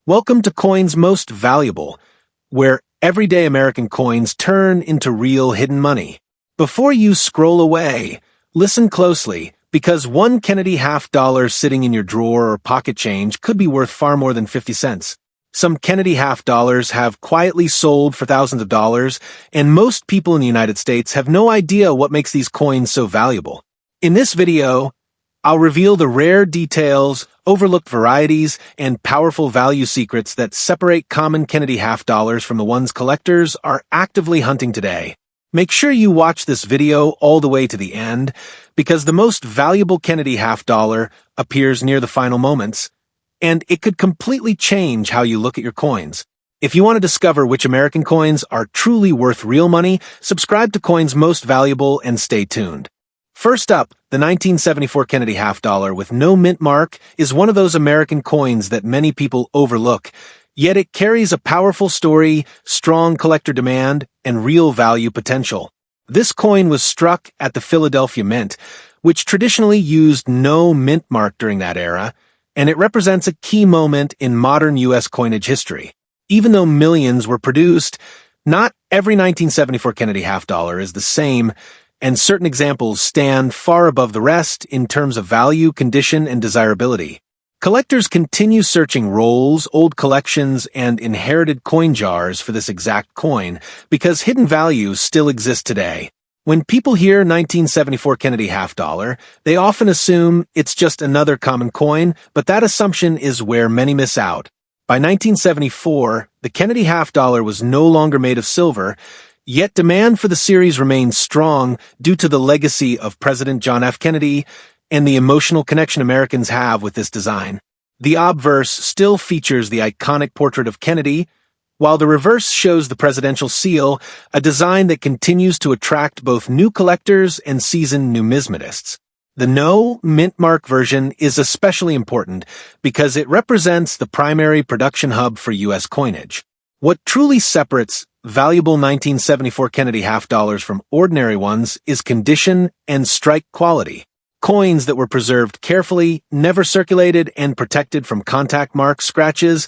Welcome to Coins Most Valuable, where everyday American coins turn into real hidden money. Before you scroll away, listen closely, because one Kennedy half-dollar sitting in your drawer or pocket change could be worth far more than 50 cents. Some Kennedy half-dollars have quietly sold for thousands of dollars, and most people in the United States have no idea what makes these coins so valuable. In this video, I'll reveal the rare details, overlooked varieties, and powerful value secrets that separate common Kennedy half-dollars from the ones collectors are actively hunting today. Make sure you watch this video all the way to the end, because the most valuable Kennedy half-dollar appears near the final moments, and it could completely change how you look at your coins. If you want to discover which American coins are truly worth real money, subscribe to Coins Most Valuable and stay tuned. First up, the 1974 Kennedy half-dollar with no mint mark is one of those American coins that many people overlook, yet it carries a powerful story, strong collector demand, and real value potential. This coin was struck at the Philadelphia Mint, which traditionally used no mint mark during that era, and it represents a key moment in modern U.S. coinage history. Even though millions were produced, not every 1974 Kennedy half-dollar is the same, and certain examples stand far above the rest in terms of value, condition, and desirability. Collectors continue searching rolls, old collections, and inherited coin jars for this exact coin, because hidden values still exist today. When people hear 1974 Kennedy half-dollar, they often assume it's just another common coin, but that assumption is where many miss out. By 1974, the Kennedy half-dollar was no longer made of silver, yet demand for the series remains strong due to the legacy of President John F. Kennedy and the emotional connection Americans have with this design. The obverse still features the iconic portrait of Kennedy, while the reverse shows the presidential seal, a design that continues to attract both new collectors and seasoned numismatists. The no mint mark version is especially important because it represents the primary production hub for U.S. coinage. What truly separates valuable 1974 Kennedy half-dollars from ordinary ones is condition and strike quality. Coins that were preserved carefully, never circulated, and protected from contact marks, scratches,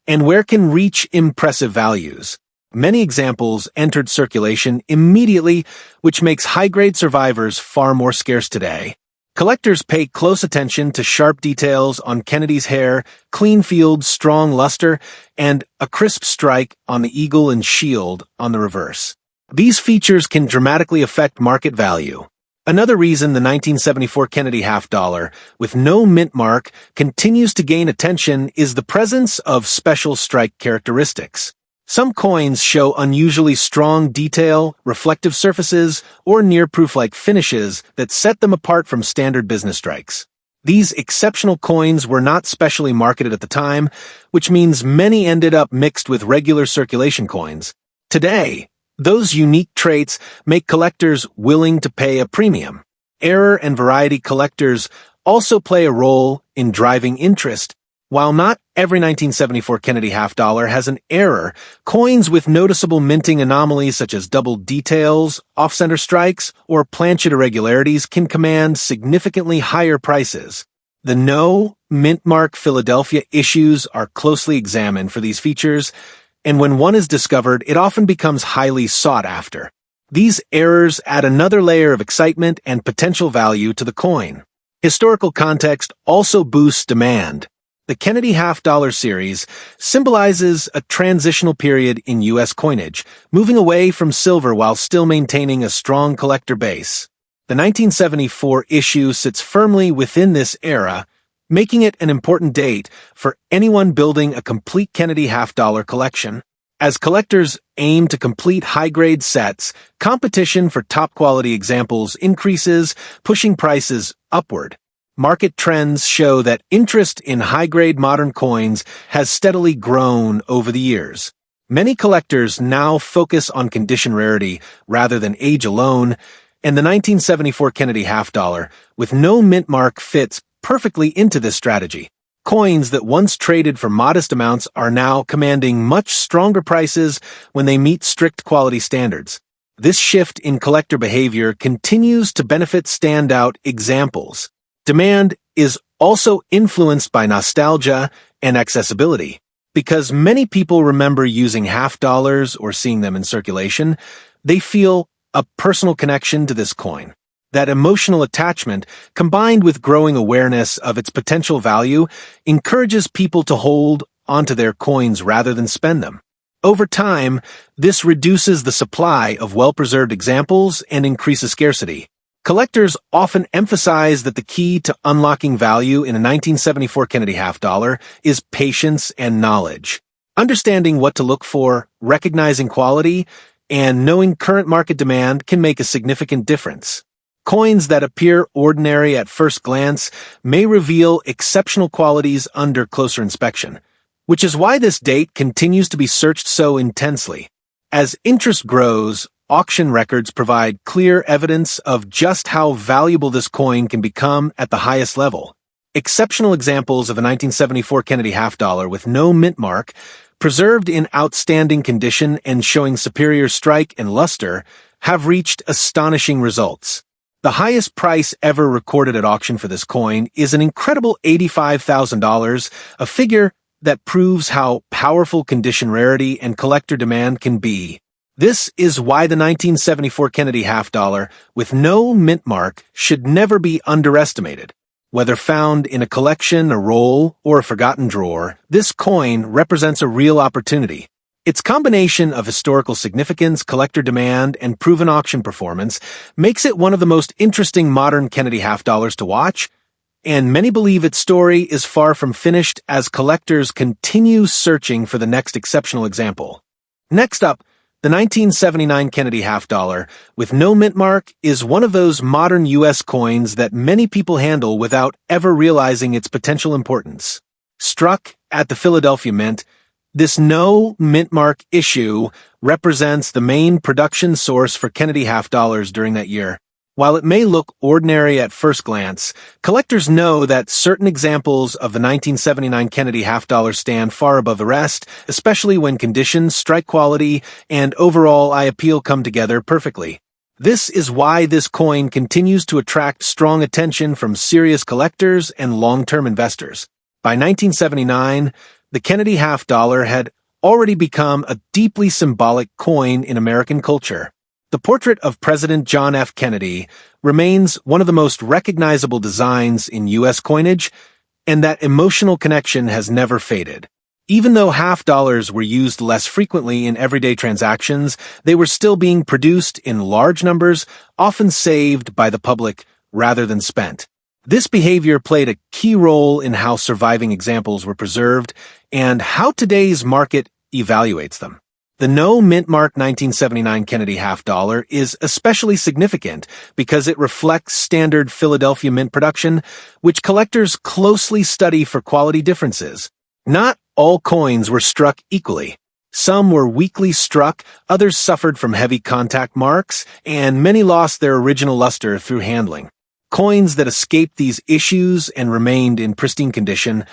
and where can reach impressive values. Many examples entered circulation immediately, which makes high-grade survivors far more scarce today. Collectors pay close attention to sharp details on Kennedy's hair, clean fields, strong luster, and a crisp strike on the eagle and shield on the reverse. These features can dramatically affect market value. Another reason the 1974 Kennedy half-dollar, with no mint mark, continues to gain attention is the presence of special strike characteristics. Some coins show unusually strong detail, reflective surfaces, or near-proof-like finishes that set them apart from standard business strikes. These exceptional coins were not specially marketed at the time, which means many ended up mixed with regular circulation coins. Today, those unique traits make collectors willing to pay a premium. Error and variety collectors also play a role in driving interest. While not every 1974 Kennedy half-dollar has an error, coins with noticeable minting anomalies such as double details, off-center strikes, or planchet irregularities can command significantly higher prices. The no mint mark Philadelphia issues are closely examined for these features, and when one is discovered, it often becomes highly sought after. These errors add another layer of excitement and potential value to the coin. Historical context also boosts demand. The Kennedy half-dollar series symbolizes a transitional period in U.S. coinage, moving away from silver while still maintaining a strong collector base. The 1974 issue sits firmly within this era, making it an important date for anyone building a complete Kennedy half-dollar collection. As collectors aim to complete high-grade sets, competition for top-quality examples increases, pushing prices upward. Market trends show that interest in high-grade modern coins has steadily grown over the years. Many collectors now focus on condition rarity rather than age alone, and the 1974 Kennedy half-dollar, with no mint mark, fits perfectly into this strategy. Coins that once traded for modest amounts are now commanding much stronger prices when they meet strict quality standards. This shift in collector behavior continues to benefit standout examples. Demand is also influenced by nostalgia and accessibility. Because many people remember using half dollars or seeing them in circulation, they feel a personal connection to this coin. That emotional attachment, combined with growing awareness of its potential value, encourages people to hold onto their coins rather than spend them. Over time, this reduces the supply of well-preserved examples and increases scarcity. Collectors often emphasize that the key to unlocking value in a 1974 Kennedy half dollar is patience and knowledge. Understanding what to look for, recognizing quality, and knowing current market demand can make a significant difference. Coins that appear ordinary at first glance may reveal exceptional qualities under closer inspection, which is why this date continues to be searched so intensely. As interest grows, auction records provide clear evidence of just how valuable this coin can become at the highest level. Exceptional examples of a 1974 Kennedy half dollar with no mint mark, preserved in outstanding condition and showing superior strike and luster, have reached astonishing results. The highest price ever recorded at auction for this coin is an incredible $85,000, a figure that proves how powerful condition rarity and collector demand can be. This is why the 1974 Kennedy half dollar with no mint mark should never be underestimated. Whether found in a collection, a roll, or a forgotten drawer, this coin represents a real opportunity. Its combination of historical significance, collector demand, and proven auction performance makes it one of the most interesting modern Kennedy half dollars to watch, and many believe its story is far from finished as collectors continue searching for the next exceptional example. Next up, the 1979 Kennedy half dollar with no mint mark is one of those modern U.S. coins that many people handle without ever realizing its potential importance. Struck at the Philadelphia Mint, this no mint mark issue represents the main production source for Kennedy half dollars during that year. While it may look ordinary at first glance, collectors know that certain examples of the 1979 Kennedy half dollar stand far above the rest, especially when conditions, strike quality, and overall eye appeal come together perfectly. This is why this coin continues to attract strong attention from serious collectors and long-term investors. By 1979, the Kennedy half dollar had already become a deeply symbolic coin in American culture. The portrait of President John F. Kennedy remains one of the most recognizable designs in U.S. coinage, and that emotional connection has never faded. Even though half dollars were used less frequently in everyday transactions, they were still being produced in large numbers, often saved by the public rather than spent. This behavior played a key role in how surviving examples were preserved and how today's market evaluates them. The no mint mark 1979 Kennedy half dollar is especially significant because it reflects standard Philadelphia mint production, which collectors closely study for quality differences. Not all coins were struck equally. Some were weakly struck, others suffered from heavy contact marks, and many lost their original luster through handling. Coins that escaped these issues and remained in pristine condition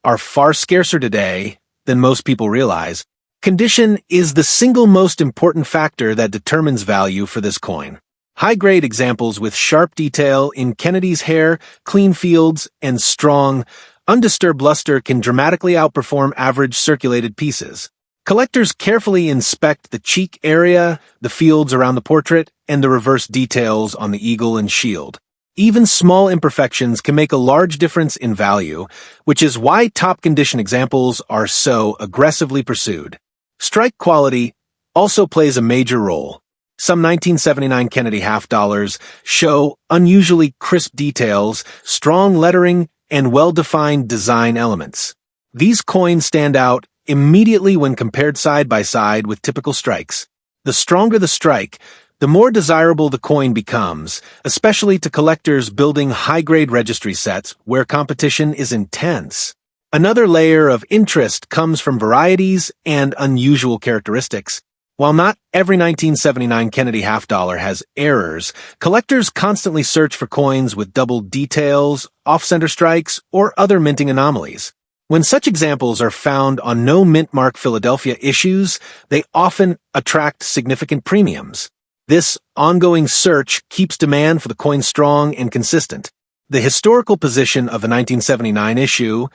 are far scarcer today than most people realize. Condition is the single most important factor that determines value for this coin. High-grade examples with sharp detail in Kennedy's hair, clean fields, and strong, undisturbed luster can dramatically outperform average circulated pieces. Collectors carefully inspect the cheek area, the fields around the portrait, and the reverse details on the eagle and shield. Even small imperfections can make a large difference in value, which is why top-condition examples are so aggressively pursued. Strike quality also plays a major role. Some 1979 Kennedy half dollars show unusually crisp details, strong lettering, and well-defined design elements. These coins stand out immediately when compared side by side with typical strikes. The stronger the strike, the more desirable the coin becomes, especially to collectors building high-grade registry sets where competition is intense. Another layer of interest comes from varieties and unusual characteristics. While not every 1979 Kennedy half dollar has errors, collectors constantly search for coins with double details, off-center strikes, or other minting anomalies. When such examples are found on no mint mark Philadelphia issues, they often attract significant premiums. This ongoing search keeps demand for the coin strong and consistent. The historical position of the 1979 issue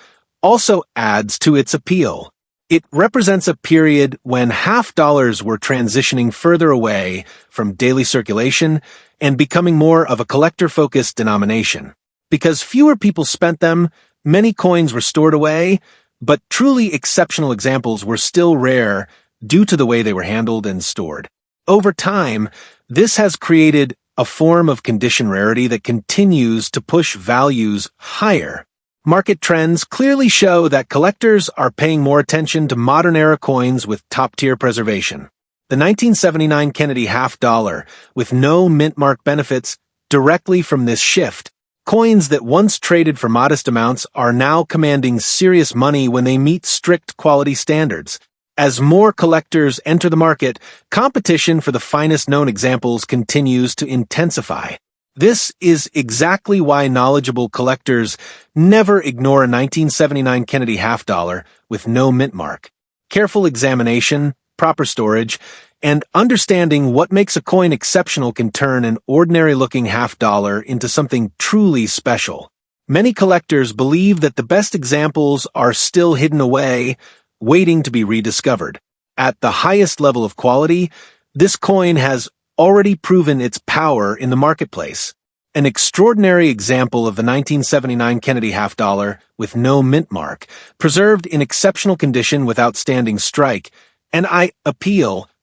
also adds to its appeal. It represents a period when half dollars were transitioning further away from daily circulation and becoming more of a collector-focused denomination. Because fewer people spent them, many coins were stored away, but truly exceptional examples were still rare due to the way they were handled and stored. Over time, this has created a form of condition rarity that continues to push values higher. Market trends clearly show that collectors are paying more attention to modern-era coins with top-tier preservation. The 1979 Kennedy half dollar, with no mint mark, benefits directly from this shift. Coins that once traded for modest amounts are now commanding serious money when they meet strict quality standards. As more collectors enter the market, competition for the finest known examples continues to intensify. This is exactly why knowledgeable collectors never ignore a 1979 Kennedy half dollar with no mint mark. Careful examination, proper storage, and understanding what makes a coin exceptional can turn an ordinary-looking half dollar into something truly special. Many collectors believe that the best examples are still hidden away, waiting to be rediscovered. At the highest level of quality, this coin has already proven its power in the marketplace. An extraordinary example of the 1979 Kennedy half dollar with no mint mark, preserved in exceptional condition with outstanding strike, and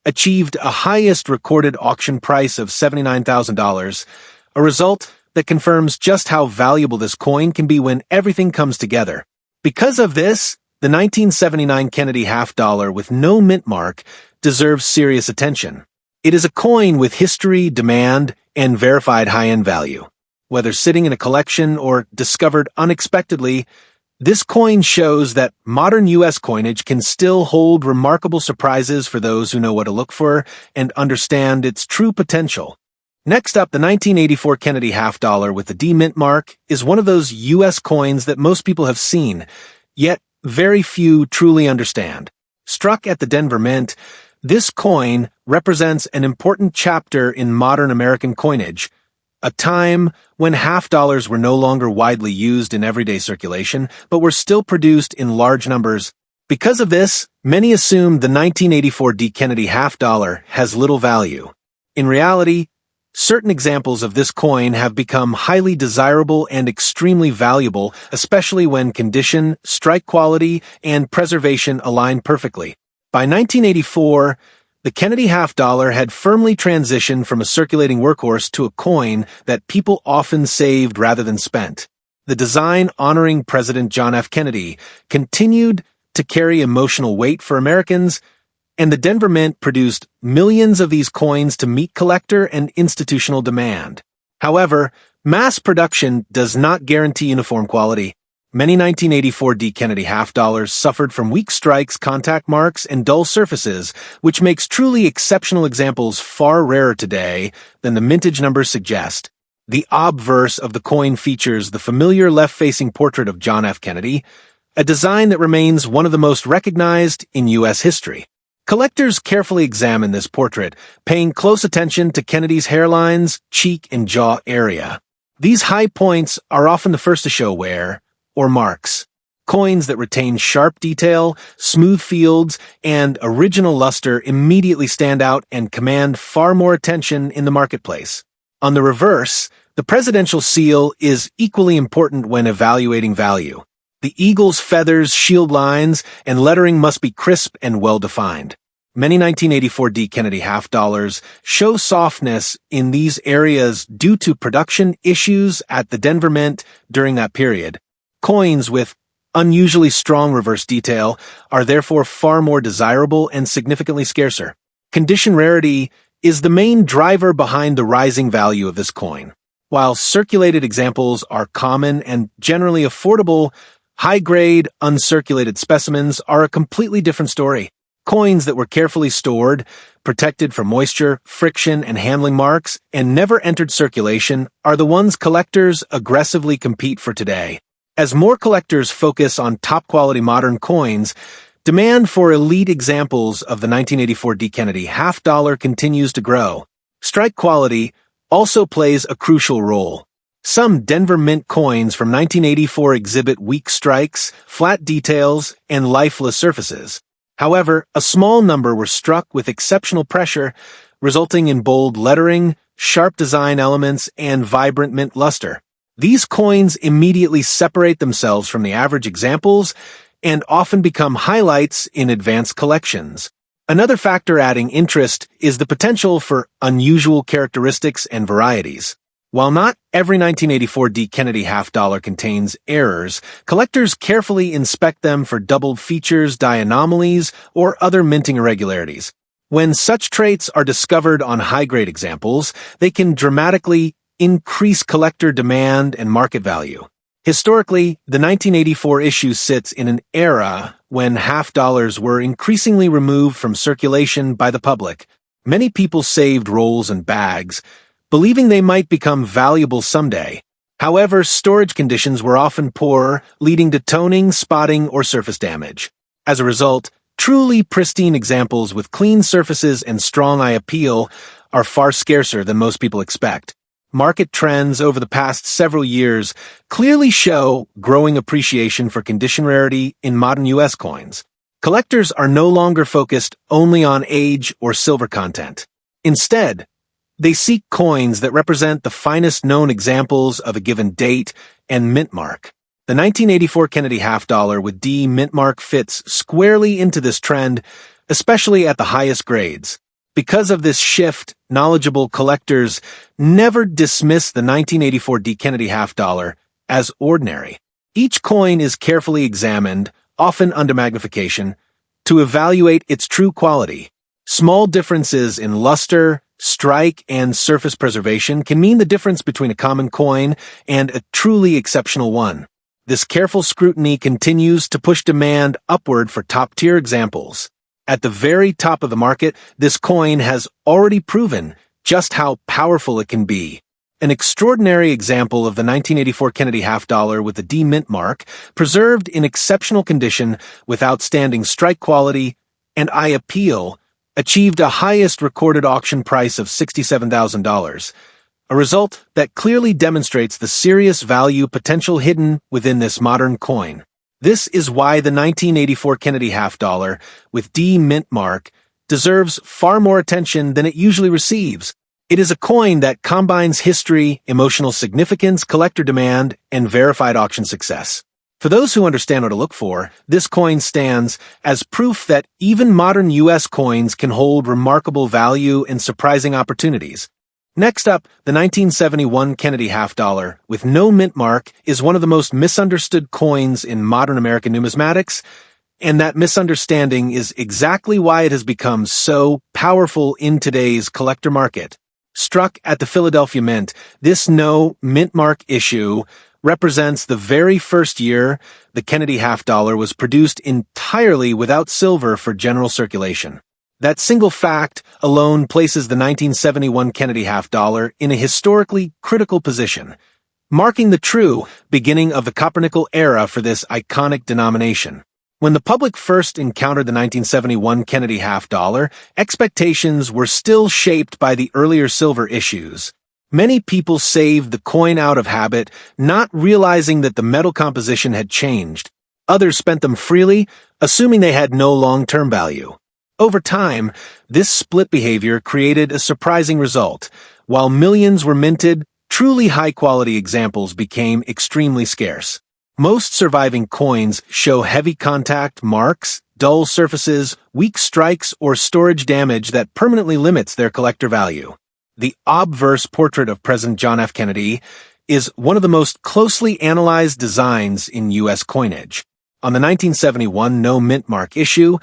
achieved a highest recorded auction price of $79,000, a result that confirms just how valuable this coin can be when everything comes together. Because of this, the 1979 Kennedy half dollar with no mint mark deserves serious attention. It is a coin with history, demand, and verified high-end value. Whether sitting in a collection or discovered unexpectedly, this coin shows that modern U.S. coinage can still hold remarkable surprises for those who know what to look for and understand its true potential. Next up, the 1984 Kennedy half dollar with the D mint mark is one of those U.S. coins that most people have seen, yet very few truly understand. Struck at the Denver Mint, this coin represents an important chapter in modern American coinage, a time when half dollars were no longer widely used in everyday circulation, but were still produced in large numbers. Because of this, many assume the 1984 D. Kennedy half dollar has little value. In reality, certain examples of this coin have become highly desirable and extremely valuable, especially when condition, strike quality, and preservation align perfectly. By 1984, the Kennedy half dollar had firmly transitioned from a circulating workhorse to a coin that people often saved rather than spent. The design honoring President John F. Kennedy continued to carry emotional weight for Americans, and the Denver Mint produced millions of these coins to meet collector and institutional demand. However, mass production does not guarantee uniform quality. Many 1984 D. Kennedy half dollars suffered from weak strikes, contact marks, and dull surfaces, which makes truly exceptional examples far rarer today than the mintage numbers suggest. The obverse of the coin features the familiar left-facing portrait of John F. Kennedy, a design that remains one of the most recognized in U.S. history. Collectors carefully examine this portrait, paying close attention to Kennedy's hairlines, cheek, and jaw area. These high points are often the first to show wear or marks. Coins that retain sharp detail, smooth fields, and original luster immediately stand out and command far more attention in the marketplace. On the reverse, the presidential seal is equally important when evaluating value. The eagle's feathers, shield lines, and lettering must be crisp and well-defined. Many 1984 D. Kennedy half dollars show softness in these areas due to production issues at the Denver Mint during that period. Coins with unusually strong reverse detail are therefore far more desirable and significantly scarcer. Condition rarity is the main driver behind the rising value of this coin. While circulated examples are common and generally affordable, high-grade, uncirculated specimens are a completely different story. Coins that were carefully stored, protected from moisture, friction, and handling marks, and never entered circulation are the ones collectors aggressively compete for today. As more collectors focus on top-quality modern coins, demand for elite examples of the 1984 D. Kennedy half dollar continues to grow. Strike quality also plays a crucial role. Some Denver Mint coins from 1984 exhibit weak strikes, flat details, and lifeless surfaces. However, a small number were struck with exceptional pressure, resulting in bold lettering, sharp design elements, and vibrant mint luster. These coins immediately separate themselves from the average examples and often become highlights in advanced collections. Another factor adding interest is the potential for unusual characteristics and varieties. While not every 1984 D. Kennedy half-dollar contains errors, collectors carefully inspect them for doubled features, die anomalies, or other minting irregularities. When such traits are discovered on high-grade examples, they can dramatically increase collector demand and market value. Historically, the 1984 issue sits in an era when half-dollars were increasingly removed from circulation by the public. Many people saved rolls and bags, believing they might become valuable someday. However, storage conditions were often poor, leading to toning, spotting, or surface damage. As a result, truly pristine examples with clean surfaces and strong eye appeal are far scarcer than most people expect. Market trends over the past several years clearly show growing appreciation for condition rarity in modern U.S. coins. Collectors are no longer focused only on age or silver content. Instead, they seek coins that represent the finest known examples of a given date and mint mark. The 1984 Kennedy half-dollar with D mint mark fits squarely into this trend, especially at the highest grades. Because of this shift, knowledgeable collectors never dismiss the 1984 D. Kennedy half-dollar as ordinary. Each coin is carefully examined, often under magnification, to evaluate its true quality. Small differences in luster, strike, and surface preservation can mean the difference between a common coin and a truly exceptional one. This careful scrutiny continues to push demand upward for top-tier examples. At the very top of the market, this coin has already proven just how powerful it can be. An extraordinary example of the 1984 Kennedy half-dollar with the D mint mark, preserved in exceptional condition with outstanding strike quality and eye appeal, achieved a highest recorded auction price of $67,000, a result that clearly demonstrates the serious value potential hidden within this modern coin. This is why the 1984 Kennedy half-dollar with D mint mark deserves far more attention than it usually receives. It is a coin that combines history, emotional significance, collector demand, and verified auction success. For those who understand what to look for, this coin stands as proof that even modern U.S. coins can hold remarkable value and surprising opportunities. Next up, the 1971 Kennedy half-dollar with no mint mark is one of the most misunderstood coins in modern American numismatics, and that misunderstanding is exactly why it has become so powerful in today's collector market. Struck at the Philadelphia Mint, this no mint mark issue represents the very first year the Kennedy half-dollar was produced entirely without silver for general circulation. That single fact alone places the 1971 Kennedy half-dollar in a historically critical position, marking the true beginning of the copper-nickel era for this iconic denomination. When the public first encountered the 1971 Kennedy half-dollar, expectations were still shaped by the earlier silver issues. Many people saved the coin out of habit, not realizing that the metal composition had changed. Others spent them freely, assuming they had no long-term value. Over time, this split behavior created a surprising result. While millions were minted, truly high-quality examples became extremely scarce. Most surviving coins show heavy contact marks, dull surfaces, weak strikes, or storage damage that permanently limits their collector value. The obverse portrait of President John F. Kennedy is one of the most closely analyzed designs in U.S. coinage. On the 1971 no mint mark issue,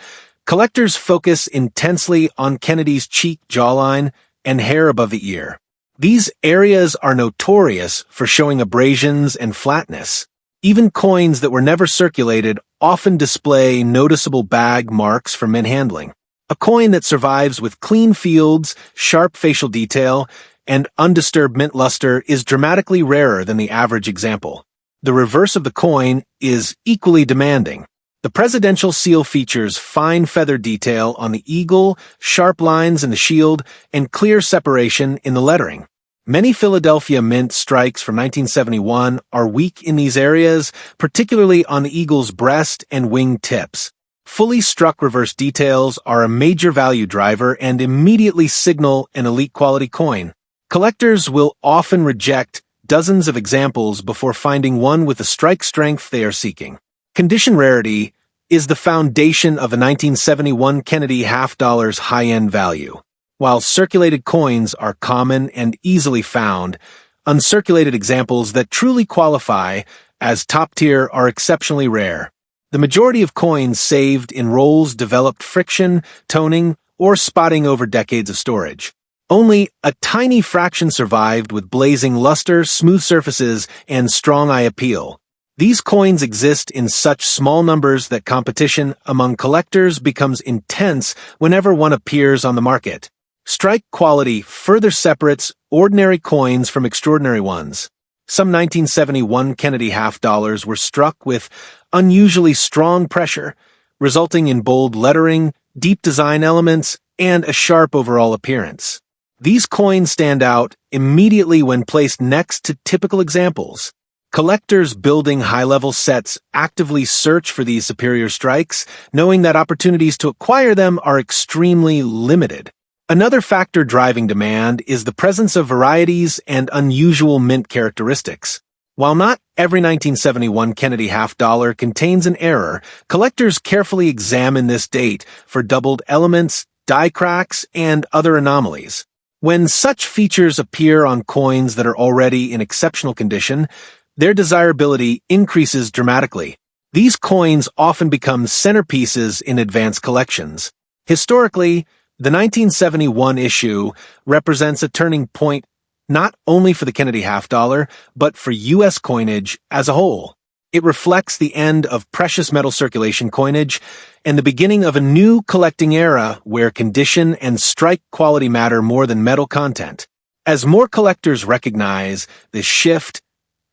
collectors focus intensely on Kennedy's cheek jawline and hair above the ear. These areas are notorious for showing abrasions and flatness. Even coins that were never circulated often display noticeable bag marks from manhandling. A coin that survives with clean fields, sharp facial detail, and undisturbed mint luster is dramatically rarer than the average example. The reverse of the coin is equally demanding. The presidential seal features fine feather detail on the eagle, sharp lines in the shield, and clear separation in the lettering. Many Philadelphia Mint strikes from 1971 are weak in these areas, particularly on the eagle's breast and wing tips. Fully struck reverse details are a major value driver and immediately signal an elite quality coin. Collectors will often reject dozens of examples before finding one with the strike strength they are seeking. Condition rarity is the foundation of a 1971 Kennedy half-dollar's high-end value. While circulated coins are common and easily found, uncirculated examples that truly qualify as top-tier are exceptionally rare. The majority of coins saved in rolls developed friction, toning, or spotting over decades of storage. Only a tiny fraction survived with blazing luster, smooth surfaces, and strong eye appeal. These coins exist in such small numbers that competition among collectors becomes intense whenever one appears on the market. Strike quality further separates ordinary coins from extraordinary ones. Some 1971 Kennedy half-dollars were struck with unusually strong pressure, resulting in bold lettering, deep design elements, and a sharp overall appearance. These coins stand out immediately when placed next to typical examples. Collectors building high-level sets actively search for these superior strikes, knowing that opportunities to acquire them are extremely limited. Another factor driving demand is the presence of varieties and unusual mint characteristics. While not every 1971 Kennedy half-dollar contains an error, collectors carefully examine this date for doubled elements, die cracks, and other anomalies. When such features appear on coins that are already in exceptional condition, their desirability increases dramatically. These coins often become centerpieces in advanced collections. Historically, the 1971 issue represents a turning point not only for the Kennedy half-dollar, but for U.S. coinage as a whole. It reflects the end of precious metal circulation coinage and the beginning of a new collecting era where condition and strike quality matter more than metal content. As more collectors recognize this shift,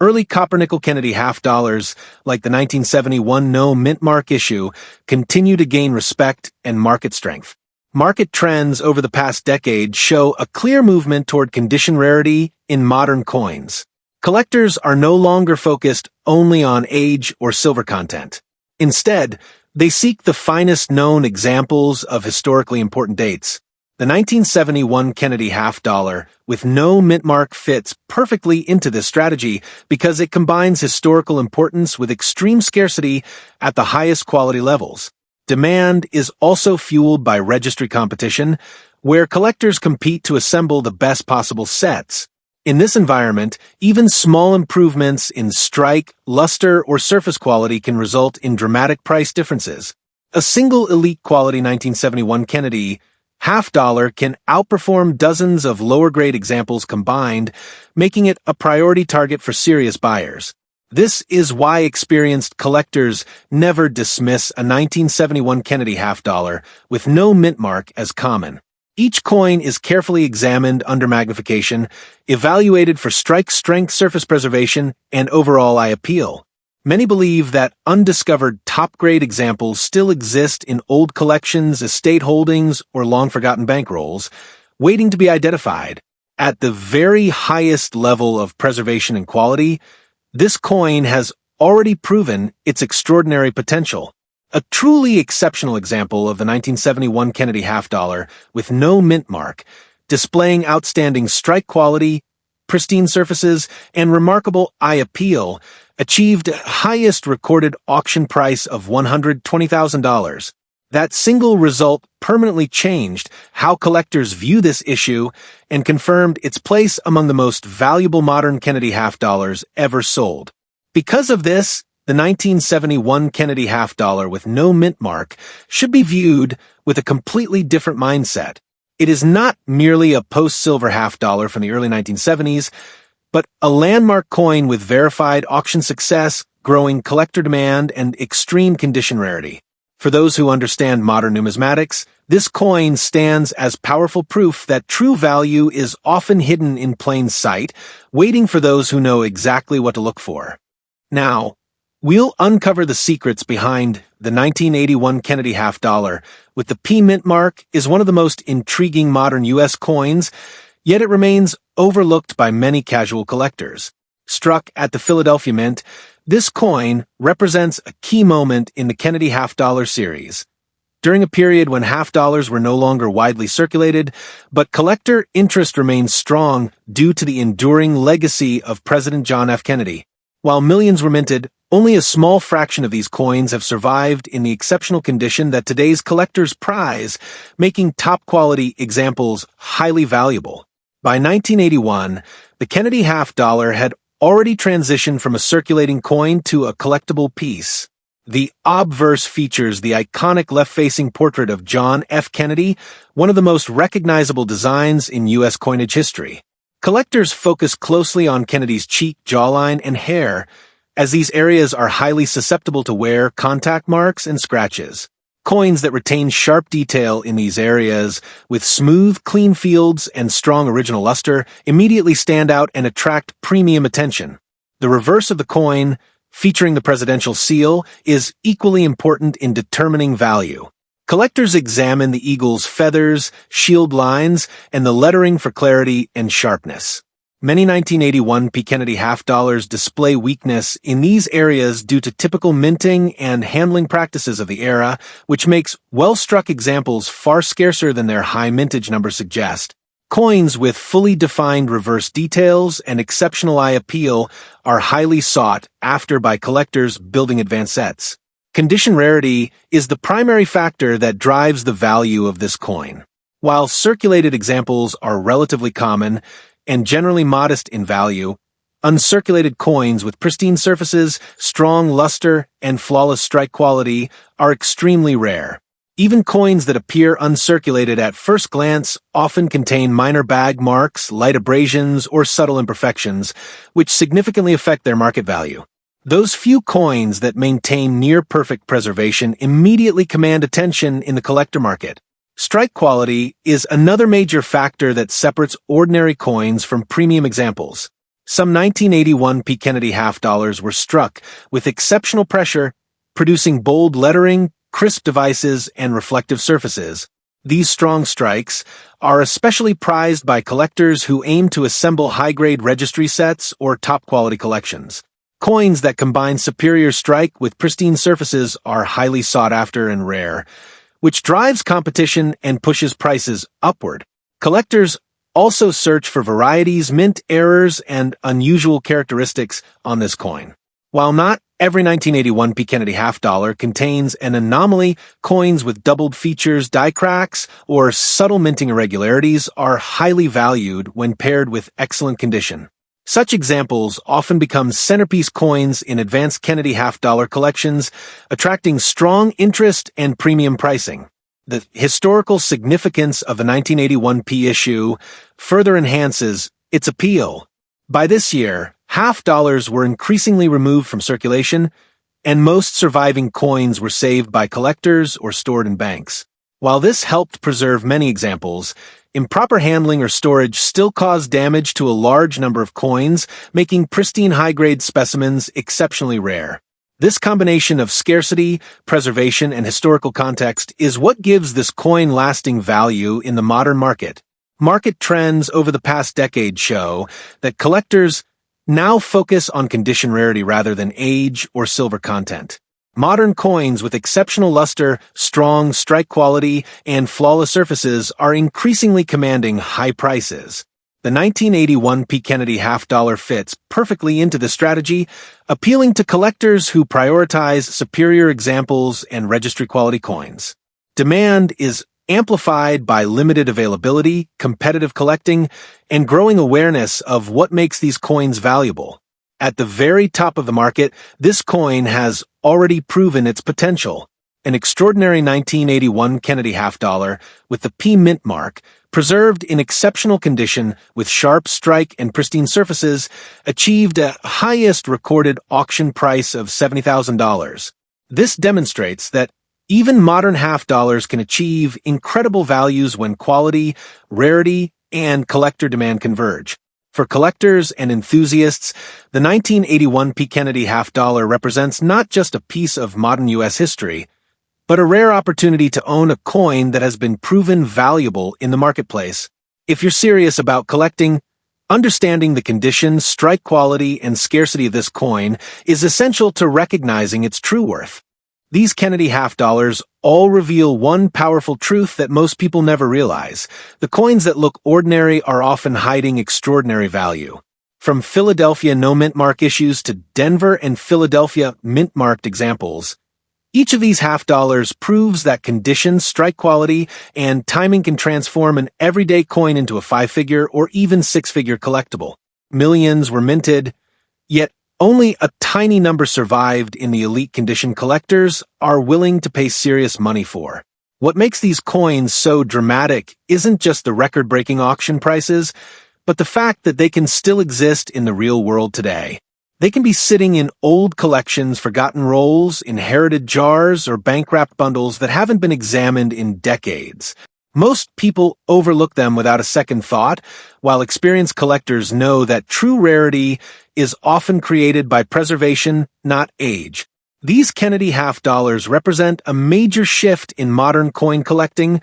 early copper-nickel Kennedy half-dollars, like the 1971 no mint mark issue, continue to gain respect and market strength. Market trends over the past decade show a clear movement toward condition rarity in modern coins. Collectors are no longer focused only on age or silver content. Instead, they seek the finest known examples of historically important dates. The 1971 Kennedy half-dollar with no mint mark fits perfectly into this strategy because it combines historical importance with extreme scarcity at the highest quality levels. Demand is also fueled by registry competition, where collectors compete to assemble the best possible sets. In this environment, even small improvements in strike, luster, or surface quality can result in dramatic price differences. A single elite quality 1971 Kennedy half-dollar can outperform dozens of lower-grade examples combined, making it a priority target for serious buyers. This is why experienced collectors never dismiss a 1971 Kennedy half-dollar with no mint mark as common. Each coin is carefully examined under magnification, evaluated for strike strength, surface preservation, and overall eye appeal. Many believe that undiscovered top-grade examples still exist in old collections, estate holdings, or long-forgotten bankrolls, waiting to be identified. At the very highest level of preservation and quality, this coin has already proven its extraordinary potential. A truly exceptional example of the 1971 Kennedy half-dollar with no mint mark, displaying outstanding strike quality, pristine surfaces, and remarkable eye appeal, achieved highest recorded auction price of $120,000. That single result permanently changed how collectors view this issue and confirmed its place among the most valuable modern Kennedy half-dollars ever sold. Because of this, the 1971 Kennedy half-dollar with no mint mark should be viewed with a completely different mindset. It is not merely a post-silver half-dollar from the early 1970s, but a landmark coin with verified auction success, growing collector demand, and extreme condition rarity. For those who understand modern numismatics, this coin stands as powerful proof that true value is often hidden in plain sight, waiting for those who know exactly what to look for. Now, we'll uncover the secrets behind the 1981 Kennedy half-dollar, with the P mint mark is one of the most intriguing modern U.S. coins, yet it remains overlooked by many casual collectors. Struck at the Philadelphia Mint, This coin represents a key moment in the Kennedy half-dollar series, during a period when half-dollars were no longer widely circulated, but collector interest remained strong due to the enduring legacy of President John F. Kennedy. While millions were minted, only a small fraction of these coins have survived in the exceptional condition that today's collectors prize, making top-quality examples highly valuable. By 1981, the Kennedy half-dollar had already transitioned from a circulating coin to a collectible piece. The obverse features the iconic left-facing portrait of John F. Kennedy, one of the most recognizable designs in U.S. coinage history. Collectors focus closely on Kennedy's cheek, jawline, and hair, as these areas are highly susceptible to wear, contact marks, and scratches. Coins that retain sharp detail in these areas, with smooth, clean fields and strong original luster, immediately stand out and attract premium attention. The reverse of the coin, featuring the presidential seal, is equally important in determining value. Collectors examine the eagle's feathers, shield lines, and the lettering for clarity and sharpness. Many 1981 P. Kennedy half-dollars display weakness in these areas due to typical minting and handling practices of the era, which makes well-struck examples far scarcer than their high mintage numbers suggest. Coins with fully defined reverse details and exceptional eye appeal are highly sought after by collectors building advanced sets. Condition rarity is the primary factor that drives the value of this coin. While circulated examples are relatively common and generally modest in value, uncirculated coins with pristine surfaces, strong luster, and flawless strike quality are extremely rare. Even coins that appear uncirculated at first glance often contain minor bag marks, light abrasions, or subtle imperfections, which significantly affect their market value. Those few coins that maintain near-perfect preservation immediately command attention in the collector market. Strike quality is another major factor that separates ordinary coins from premium examples. Some 1981 P. Kennedy half-dollars were struck with exceptional pressure, producing bold lettering, crisp devices, and reflective surfaces. These strong strikes are especially prized by collectors who aim to assemble high-grade registry sets or top-quality collections. Coins that combine superior strike with pristine surfaces are highly sought after and rare, which drives competition and pushes prices upward. Collectors also search for varieties, mint errors, and unusual characteristics on this coin. While not every 1981 P. Kennedy half-dollar contains an anomaly, coins with doubled features, die cracks, or subtle minting irregularities are highly valued when paired with excellent condition. Such examples often become centerpiece coins in advanced Kennedy half-dollar collections, attracting strong interest and premium pricing. The historical significance of the 1981 P issue further enhances its appeal. By this year, half-dollars were increasingly removed from circulation, and most surviving coins were saved by collectors or stored in banks. While this helped preserve many examples, improper handling or storage still caused damage to a large number of coins, making pristine high-grade specimens exceptionally rare. This combination of scarcity, preservation, and historical context is what gives this coin lasting value in the modern market. Market trends over the past decade show that collectors now focus on condition rarity rather than age or silver content. Modern coins with exceptional luster, strong strike quality, and flawless surfaces are increasingly commanding high prices. The 1981 P. Kennedy half-dollar fits perfectly into the strategy, appealing to collectors who prioritize superior examples and registry-quality coins. Demand is amplified by limited availability, competitive collecting, and growing awareness of what makes these coins valuable. At the very top of the market, this coin has already proven its potential. An extraordinary 1981 Kennedy half-dollar with the P mint mark, preserved in exceptional condition with sharp strike and pristine surfaces, achieved a highest recorded auction price of $70,000. This demonstrates that even modern half-dollars can achieve incredible values when quality, rarity, and collector demand converge. For collectors and enthusiasts, the 1981 P. Kennedy half-dollar represents not just a piece of modern U.S. history, but a rare opportunity to own a coin that has been proven valuable in the marketplace. If you're serious about collecting, Understanding the condition, strike quality, and scarcity of this coin is essential to recognizing its true worth. These Kennedy half dollars all reveal one powerful truth that most people never realize. The coins that look ordinary are often hiding extraordinary value. From Philadelphia no mint mark issues to Denver and Philadelphia mint marked examples, each of these half dollars proves that condition, strike quality, and timing can transform an everyday coin into a 5-figure or even 6-figure collectible. Millions were minted, yet only a tiny number survived in the elite condition collectors are willing to pay serious money for. What makes these coins so dramatic isn't just the record-breaking auction prices, but the fact that they can still exist in the real world today. They can be sitting in old collections, forgotten rolls, inherited jars, or bank-wrapped bundles that haven't been examined in decades. Most people overlook them without a second thought, while experienced collectors know that true rarity is often created by preservation, not age. These Kennedy half dollars represent a major shift in modern coin collecting,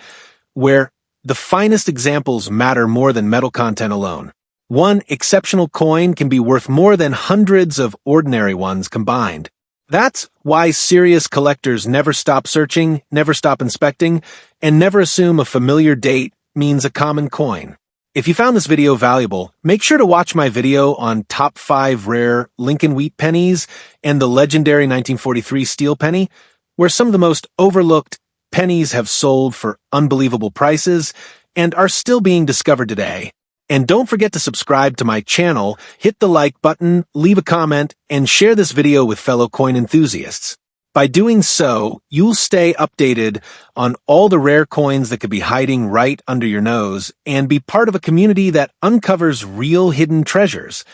where the finest examples matter more than metal content alone. One exceptional coin can be worth more than hundreds of ordinary ones combined. That's why serious collectors never stop searching, never stop inspecting, and never assume a familiar date means a common coin. If you found this video valuable, make sure to watch my video on top 5 rare Lincoln wheat pennies and the legendary 1943 steel penny, where some of the most overlooked pennies have sold for unbelievable prices and are still being discovered today. And don't forget to subscribe to my channel, hit the like button, leave a comment, and share this video with fellow coin enthusiasts. By doing so, you'll stay updated on all the rare coins that could be hiding right under your nose and be part of a community that uncovers real hidden treasures.